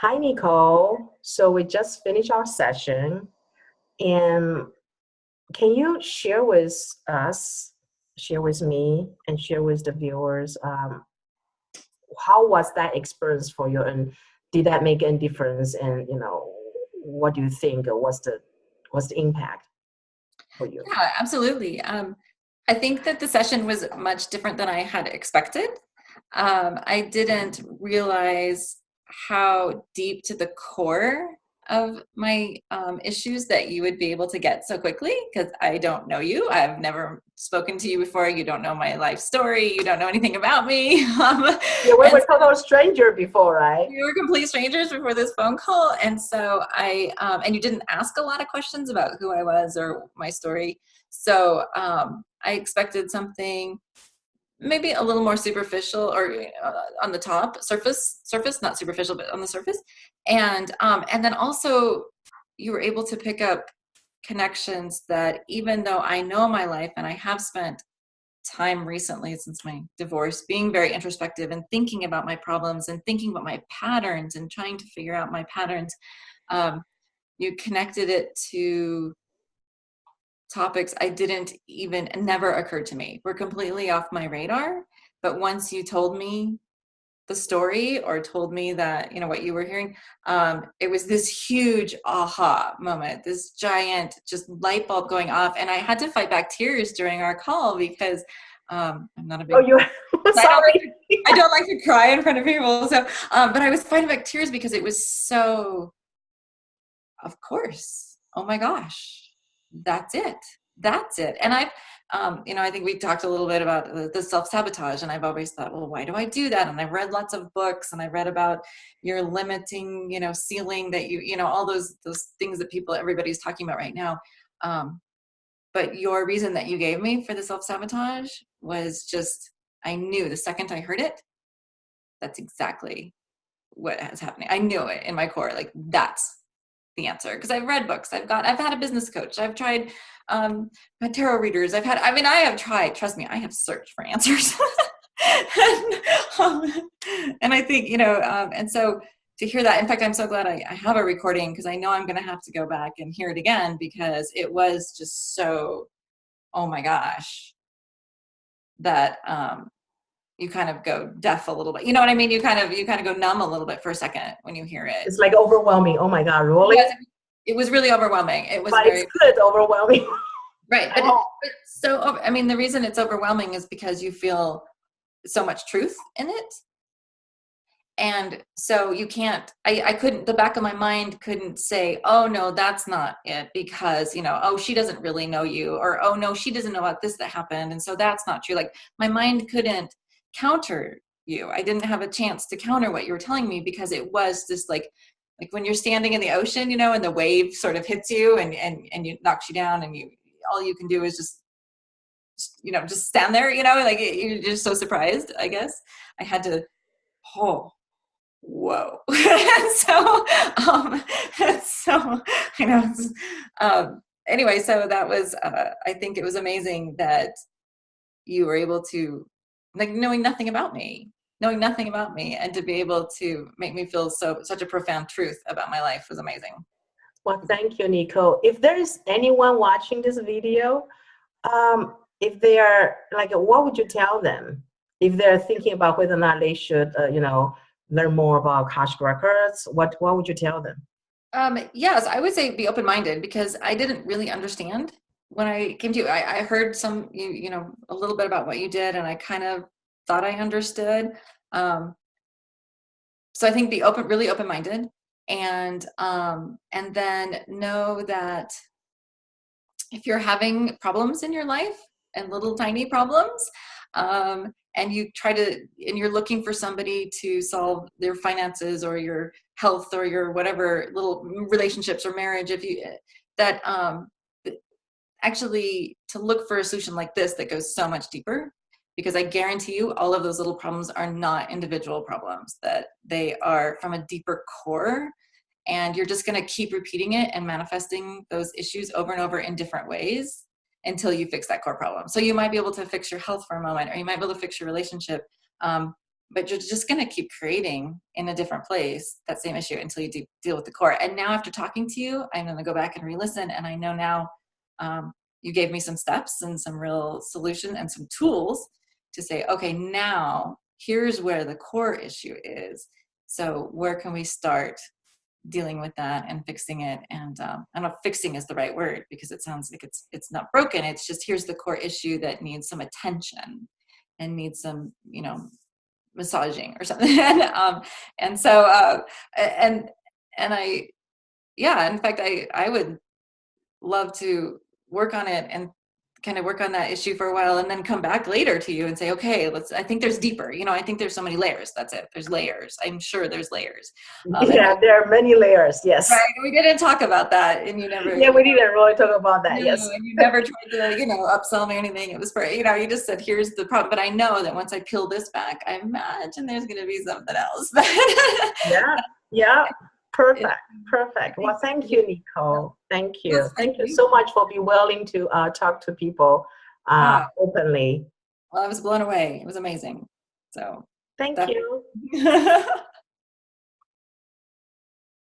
Hi, Nicole. So we just finished our session, and can you share with us, share with me, and share with the viewers, how was that experience for you, and did that make any difference? And what do you think? What's the impact for you? Yeah, absolutely. I think that the session was much different than I had expected. I didn't realize how deep to the core of my issues that you would be able to get so quickly because I don't know you. I've never spoken to you before. You don't know my life story. You don't know anything about me. Yeah, we And were total stranger before, right? we were complete strangers before this phone call, and so and you didn't ask a lot of questions about who I was or my story. So I expected something maybe a little more superficial or on the top surface, not superficial, but on the surface. And then also you were able to pick up connections that even though I know my life and I have spent time recently since my divorce being very introspective and thinking about my problems and thinking about my patterns and trying to figure out my patterns, um, you connected it to topics I didn't even never occurred to me, were completely off my radar. But once you told me the story or told me that what you were hearing, it was this huge aha moment, this giant just light bulb going off, and I had to fight back tears during our call because I'm not a Oh, big you sorry. I don't like to cry in front of people. So but I was fighting back tears because it was so, of course, oh my gosh, that's it. That's it. And I think we talked a little bit about the self-sabotage, and I've always thought, well, why do I do that? And I've read lots of books, and I read about your limiting, ceiling that all those things that everybody's talking about right now. But your reason that you gave me for the self-sabotage was just, I knew the second I heard it, that's exactly what is happening. I knew it in my core, like that's the answer, because I've read books, I've had a business coach, I've tried tarot readers, I have tried, trust me, I have searched for answers. and, and I think and so to hear that, in fact, I'm so glad I have a recording, because I know I'm going to have to go back and hear it again, because it was just so, oh my gosh, that you kind of go deaf a little bit, you know what I mean, you kind of go numb a little bit for a second when you hear it. It's like overwhelming. Oh my God, really? Yes, it was really overwhelming. It was But it's very, good, overwhelming. right. But so, I mean, the reason it's overwhelming is because you feel so much truth in it. And so you can't, I couldn't, the back of my mind couldn't say, oh no, that's not it, because, oh, she doesn't really know you, or, oh no, she doesn't know about this that happened. And so that's not true. Like, my mind couldn't counter you. I didn't have a chance to counter what you were telling me, because it was just like when you're standing in the ocean, and the wave sort of hits you and you knocks you down, and all you can do is just stand there, like you're just so surprised, I guess. I had to, oh, whoa. so um so I know anyway, so that was I think it was amazing that you were able to, like, knowing nothing about me, and to be able to make me feel such a profound truth about my life was amazing. Well, thank you, Nico. If there is anyone watching this video, if they are like, what would you tell them if they're thinking about whether or not they should, learn more about Akashic Records? What would you tell them? Yes, I would say be open-minded, because I didn't really understand when I came to you. I heard a little bit about what you did, and I kind of thought I understood. Um, so I think be really open-minded, and then know that if you're having problems in your life, and little tiny problems, and you're looking for somebody to solve their finances or your health or your whatever little relationships or marriage, if you that actually to look for a solution like this that goes so much deeper, because I guarantee you all of those little problems are not individual problems, that they are from a deeper core, and you're just going to keep repeating it and manifesting those issues over and over in different ways until you fix that core problem. So you might be able to fix your health for a moment, or you might be able to fix your relationship, but you're just going to keep creating in a different place that same issue until you deal with the core. And now after talking to you, I'm going to go back and re-listen. And I know now you gave me some steps and some real solution and some tools to say, okay, now here's where the core issue is. So where can we start dealing with that and fixing it? And I don't know if fixing is the right word, because it sounds like it's not broken. It's just, here's the core issue that needs some attention and needs some, massaging or something. And so, and I, yeah, in fact, I would love to work on it and kind of work on that issue for a while and then come back later to you and say, okay, I think there's deeper, I think there's so many layers. That's it. There's layers. I'm sure there's layers. Yeah, there are many layers. Yes. Right. We didn't talk about that, and you never. Yeah, we didn't really talk about that. No, Yes. and you never tried to, upsell me or anything. It was for, you just said, here's the problem. But I know that once I peel this back, I imagine there's going to be something else. Yeah. Yeah. Perfect. Well, thank you, Nikole. Thank you. Yes, thank you so much for being willing to talk to people openly. Well, I was blown away. It was amazing. So thank you.